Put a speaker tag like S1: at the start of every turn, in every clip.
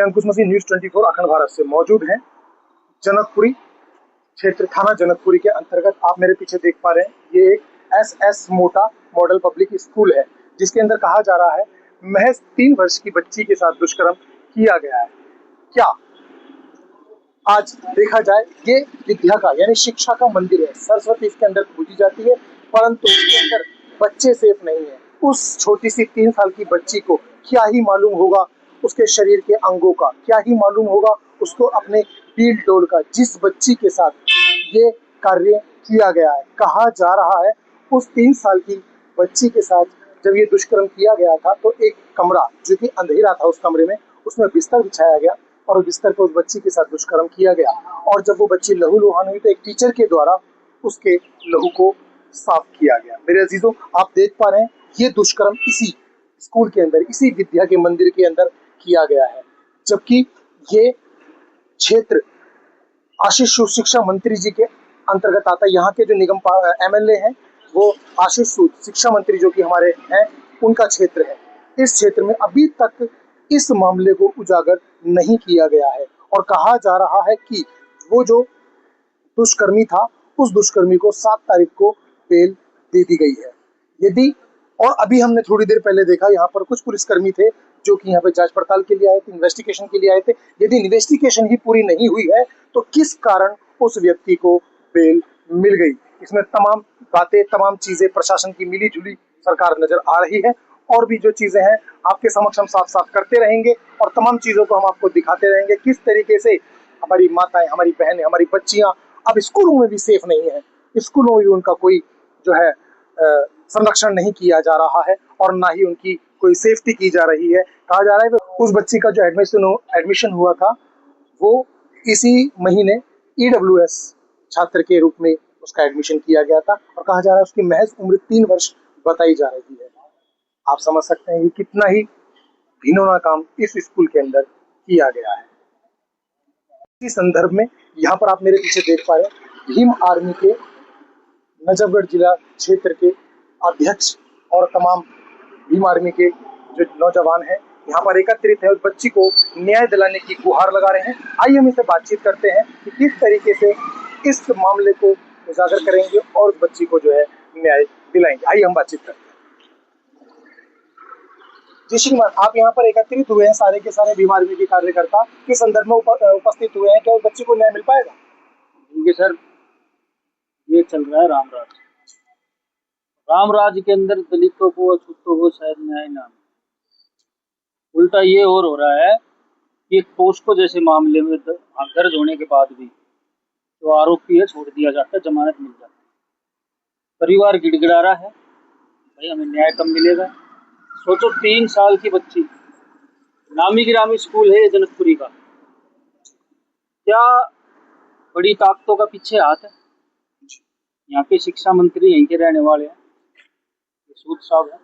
S1: अंकुश मसीह, news 24 अखंड भारत से मौजूद हैं जनकपुरी क्षेत्र, थाना जनकपुरी के अंतर्गत। आप मेरे पीछे देख पा रहे हैं, ये एक SS मोटा मॉडल पब्लिक स्कूल है, जिसके अंदर कहा जा रहा है महज 3 वर्ष की बच्ची के साथ दुष्कर्म किया गया है। क्या आज देखा जाए, ये विद्या का यानी शिक्षा का मंदिर है, सरस्वती इसके अंदर पूजी जाती है, परंतु इसके अंदर बच्चे सेफ नहीं है। उस छोटी सी 3 साल की बच्ची को क्या ही मालूम होगा उसके शरीर के अंगों का, क्या ही मालूम होगा उसको अपने डील डोल का, जिस बच्ची के साथ ये कार्य किया गया है। कहा जा रहा है उस 3 साल की बच्ची के साथ जब ये दुष्कर्म किया गया था तो एक कमरा जो कि अंधेरा था, उस कमरे में उसमें बिस्तर बिछाया गया और बिस्तर पर उस बच्ची के साथ दुष्कर्म किया गया। और जब वो बच्ची लहूलुहान हुई तो एक टीचर के द्वारा उसके लहू को साफ किया गया। मेरे अजीजों, आप देख पा रहे हैं ये दुष्कर्म इसी स्कूल के अंदर, इसी विद्या के मंदिर के अंदर किया गया है, जबकि ये क्षेत्र आशीष सूद शिक्षा मंत्री जी के अंतर्गत आता है। यहाँ के जो निगम MLA हैं वो आशीष सूद शिक्षा मंत्री जो कि हमारे हैं, उनका क्षेत्र है। इस क्षेत्र में अभी तक इस मामले को उजागर नहीं किया गया है और कहा जा रहा है कि वो जो दुष्कर्मी था उस दुष्कर्मी को 7 तारीख को बेल दे दी गई है। यदि और अभी हमने थोड़ी देर पहले देखा यहाँ पर कुछ पुलिसकर्मी थे जो कि यहाँ पे जांच पड़ताल के लिए आए थे, इन्वेस्टिगेशन के लिए आए थे। यदि इन्वेस्टिगेशन ही पूरी नहीं हुई है तो किस कारण उस व्यक्ति को बेल मिल गई, इसमें तमाम बातें, तमाम चीजें प्रशासन की मिली जुली सरकार नजर आ रही है। और भी जो चीजें हैं आपके समक्ष हम साफ साफ करते रहेंगे और तमाम चीजों को हम आपको दिखाते रहेंगे, किस तरीके से हमारी माताएं, हमारी बहनें, हमारी बच्चियां अब स्कूलों में भी सेफ नहीं है। स्कूलों में भी उनका कोई जो है संरक्षण नहीं किया जा रहा है और ना ही उनकी कोई सेफ्टी की जा रही है। कहा जा रहा है उस बच्ची का जो एडमिशन हुआ था वो इसी महीने EWS छात्र के रूप में उसका एडमिशन किया गया था और कहा जा रहा है उसकी महज उम्र 3 वर्ष बताई जा रही है। आप समझ सकते हैं कि कितना ही घिनौना काम इस स्कूल के अंदर किया गया है। इसी संदर्भ में यहाँ पर आप मेरे पीछे देख पा रहे हैं भीम आर्मी के नजफगढ़ जिला क्षेत्र के अध्यक्ष और तमाम भीम आर्मी के जो नौजवान हैं यहाँ पर एकत्रित है, उस बच्ची को न्याय दिलाने की गुहार लगा रहे हैं। आइए हम इसे बातचीत करते हैं कि किस तरीके से इस मामले को उजागर करेंगे और उस बच्ची को जो है न्याय दिलाएंगे। आइए हम बातचीत करते हैं। जी श्रीमान, आप यहाँ पर एकत्रित हुए हैं, सारे के सारे भीम आर्मी के कार्यकर्ता किस संदर्भ में उपस्थित हुए हैं, क्या उस बच्ची को न्याय मिल पाएगा?
S2: देखिए सर, ये चल रहा है रामराज के अंदर दलितों को, अछूतों को शायद न्याय ना, उल्टा ये और हो रहा है कि पोस्को जैसे मामले में दर्ज होने के बाद भी जो आरोपी है छोड़ दिया जाता है, जमानत मिल जाती है। परिवार गिड़गिड़ा रहा है, भाई हमें न्याय कब मिलेगा। सोचो 3 साल की बच्ची, नामी गिरामी स्कूल है जनकपुरी का, क्या बड़ी ताकतों का पीछे हाथ है। यहाँ के शिक्षा मंत्री यहीं के रहने वाले हैं, सूद साहब है,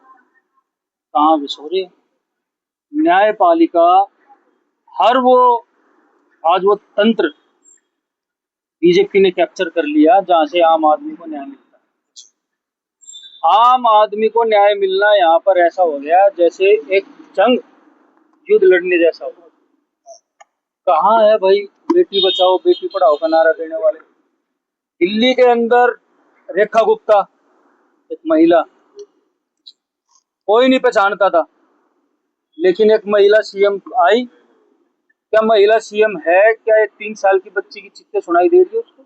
S2: कहाँ विसोरे हैं। न्यायपालिका हर वो आज वो तंत्र बीजेपी ने कैप्चर कर लिया जहां से आम आदमी को न्याय मिलता है। आम आदमी को न्याय मिलना यहाँ पर ऐसा हो गया जैसे एक जंग युद्ध लड़ने जैसा हो। कहाँ है भाई बेटी बचाओ बेटी पढ़ाओ का नारा देने वाले? दिल्ली के अंदर रेखा गुप्ता एक महिला, कोई नहीं पहचानता था, लेकिन एक महिला CM आई। क्या महिला CM है? क्या एक 3 साल की बच्ची की चीखें सुनाई दे रही है उसको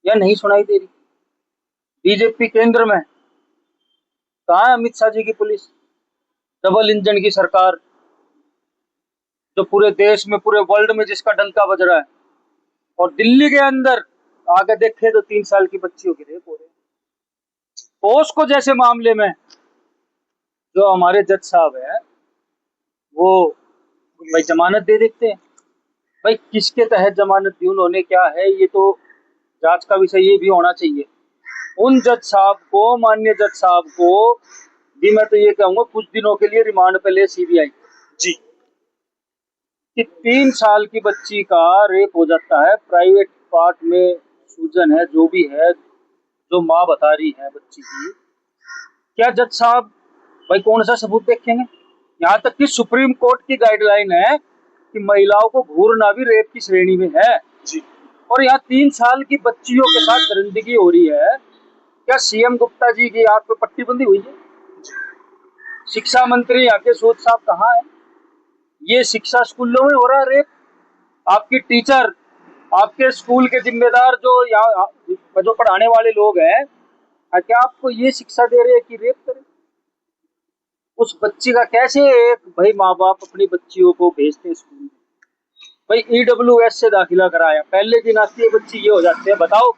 S2: या नहीं सुनाई दे रही? बीजेपी केंद्र में कहाँ है अमित शाह जी की पुलिस? डबल इंजन की सरकार जो पूरे देश में, पूरे वर्ल्ड में जिसका डंका बज रहा है, और दिल्ली के अंदर आगे देखे तो 3 साल की बच्चियों के रेप हो रहे हैं। पोस्को जैसे मामले में जो हमारे जज साहब है वो भाई जमानत दे देते हैं। भाई किसके तहत जमानत दी उन्होंने, क्या है, ये तो जांच का विषय ये भी होना चाहिए। उन जज साहब को, माननीय जज साहब को भी मैं तो ये कहूंगा कुछ दिनों के लिए रिमांड पे ले CBI
S1: जी,
S2: कि 3 साल की बच्ची का रेप हो जाता है, प्राइवेट पार्ट में सूजन है, जो भी है, जो माँ बता रही है बच्ची की, क्या जज साहब भाई कौन सा सबूत देखेंगे? यहाँ तक कि सुप्रीम कोर्ट की गाइडलाइन है कि महिलाओं को घूरना भी रेप की श्रेणी में है
S1: जी।
S2: और यहाँ 3 साल की बच्चियों के साथ दरिंदगी हो रही है। क्या सीएम गुप्ता जी की आंख पे पट्टी बंधी हुई है? शिक्षा मंत्री यहाँ के सूद साहब कहाँ है? ये शिक्षा स्कूलों में हो रहा है रेप। आपकी टीचर, आपके स्कूल के जिम्मेदार जो यहाँ जो पढ़ाने वाले लोग हैं, क्या आपको ये शिक्षा दे रहे हैं कि रेप करें? उस बच्ची का कैसे एक भाई माँ बाप अपनी बच्चियों को भेजते हैं स्कूल में? भाई EWS से दाखिला कराया, पहले दिन आती है बच्ची ये हो जाते हैं। बताओ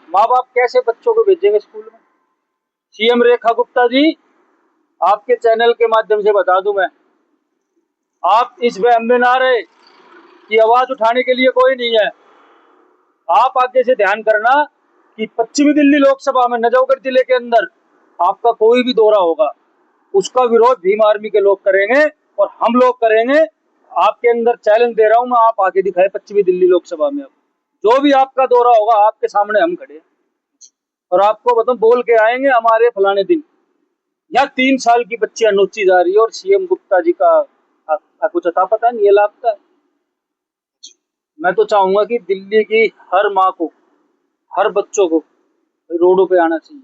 S2: माँ बाप कैसे बच्चों को भेजेंगे स्कूल में? सीएम रेखा गुप्ता जी, आपके चैनल के माध्यम से बता दूं मैं, आप इस वहम में ना रहे कि आवाज उठाने के लिए कोई नहीं है। आप आगे से ध्यान करना कि पश्चिमी दिल्ली लोकसभा में नजफगढ़ जिले के अंदर आपका कोई भी दौरा होगा, उसका विरोध भीम आर्मी के लोग करेंगे और हम लोग करेंगे। आपके अंदर चैलेंज दे रहा हूं मैं, आप आगे दिखाए पश्चिमी दिल्ली लोकसभा में। अब जो भी आपका दौरा होगा, आपके सामने हम खड़े हैं और आपको बताऊं बोल के आएंगे हमारे फलाने दिन। यहाँ 3 साल की बच्चियां नोची जा रही है और सीएम गुप्ता जी का कुछ अता पता नहीं, ये लापता है। मैं तो चाहूंगा कि दिल्ली की हर माँ को, हर बच्चों को रोडों पे आना चाहिए।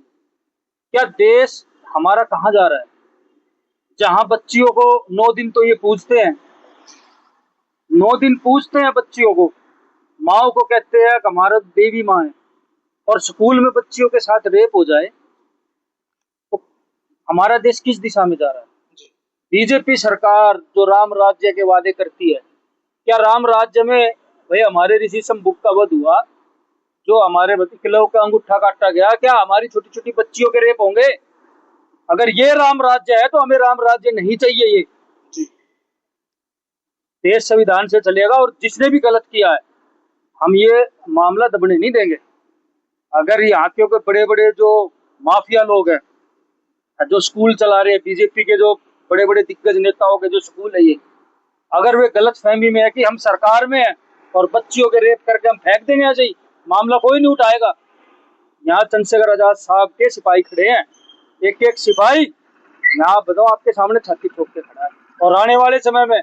S2: क्या देश हमारा कहाँ जा रहा है? जहां बच्चियों को 9 दिन तो ये पूछते हैं, 9 दिन पूछते हैं बच्चियों को, माओ को कहते हैं कि हमारा देवी माँ है, और स्कूल में बच्चियों के साथ रेप हो जाए तो हमारा देश किस दिशा में जा रहा है? बीजेपी सरकार जो राम राज्य के वादे करती है, क्या राम राज्य में भाई हमारे ऋषि शंभुक का वध हुआ, जो हमारे किलों का अंगूठा काटा गया, क्या हमारी छोटी छोटी बच्चियों के रेप होंगे? अगर ये राम राज्य है तो हमें राम राज्य नहीं चाहिए। ये देश संविधान से चलेगा और जिसने भी गलत किया है हम ये मामला दबने नहीं देंगे। अगर यहाँ के बड़े बड़े जो माफिया लोग हैं जो स्कूल चला रहे हैं, बीजेपी के जो बड़े बड़े दिग्गज नेताओं के जो स्कूल है ये, अगर वे गलत फहमी में है कि हम सरकार में हैं और बच्चियों के रेप करके हम फेंक देंगे ऐसे ही, मामला कोई नहीं उठाएगा। यहाँ चंद्रशेखर आजाद साहब के सिपाही खड़े हैं, एक एक सिपाही यहाँ बताओ आपके सामने छाती ठोक के खड़ा है। और आने वाले समय में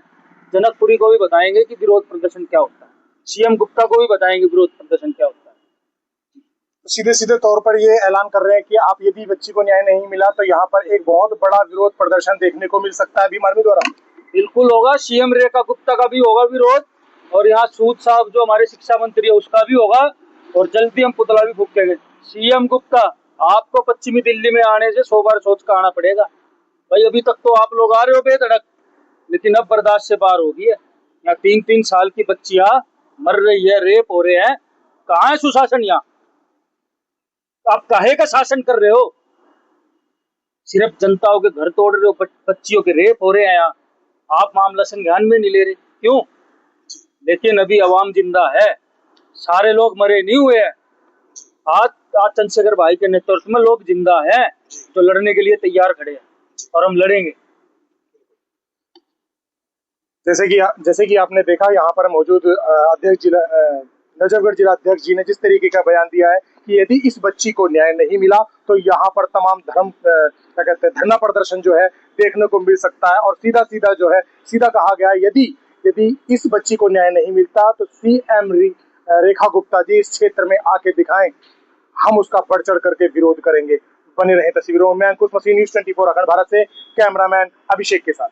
S2: जनकपुरी को भी बताएंगे कि विरोध प्रदर्शन क्या होता है, सीएम गुप्ता को भी बताएंगे विरोध प्रदर्शन क्या होता है।
S1: सीधे सीधे तौर पर ये ऐलान कर रहे हैं कि आप यदि बच्ची को न्याय नहीं मिला तो यहाँ पर एक बहुत बड़ा विरोध प्रदर्शन देखने को मिल सकता है भीम आर्मी द्वारा।
S2: बिल्कुल होगा, सीएम रेखा गुप्ता का भी होगा विरोध, और यहाँ सूद साहब जो हमारे शिक्षा मंत्री है उसका भी होगा, और जल्दी हम पुतला भी फूकेंगे। सीएम गुप्ता, आपको पश्चिमी दिल्ली में आने से 100 बार सोच कर आना पड़ेगा। भाई अभी तक तो आप लोग आ रहे हो बेधड़क, लेकिन अब बर्दाश्त से बाहर होगी है। यहाँ 3-3 साल की बच्चियां मर रही है, रेप हो रहे हैं, कहाँ है सुशासन? यहाँ आप काहे का शासन कर रहे हो? सिर्फ जनताओं के घर तोड़ रहे हो, बच्चियों के रेप हो रहे हैं यहाँ, आप मामला संज्ञान में नहीं ले रहे, क्यों? लेकिन अभी अवाम जिंदा है, सारे लोग मरे नहीं हुए हैं। आज चंद्रशेखर भाई के नेतृत्व में लोग जिंदा हैं जो लड़ने के लिए तैयार खड़े हैं, और हम लड़ेंगे।
S1: जैसे कि आपने देखा यहाँ पर मौजूद अध्यक्ष जिला नजफगढ़ जिला अध्यक्ष जी ने जिस तरीके का बयान दिया है कि यदि इस बच्ची को न्याय नहीं मिला तो यहाँ पर तमाम क्या कहते हैं धरना प्रदर्शन जो है देखने को मिल सकता है। और सीधा सीधा जो है सीधा कहा गया है यदि इस बच्ची को न्याय नहीं मिलता तो सीएम रेखा गुप्ता जी इस क्षेत्र में आके दिखाएं, हम उसका बढ़ चढ़ करके विरोध करेंगे। बने रहे तस्वीरों में। अंकुश मसीह, न्यूज़ 24 अखंड भारत से कैमरामैन अभिषेक के साथ।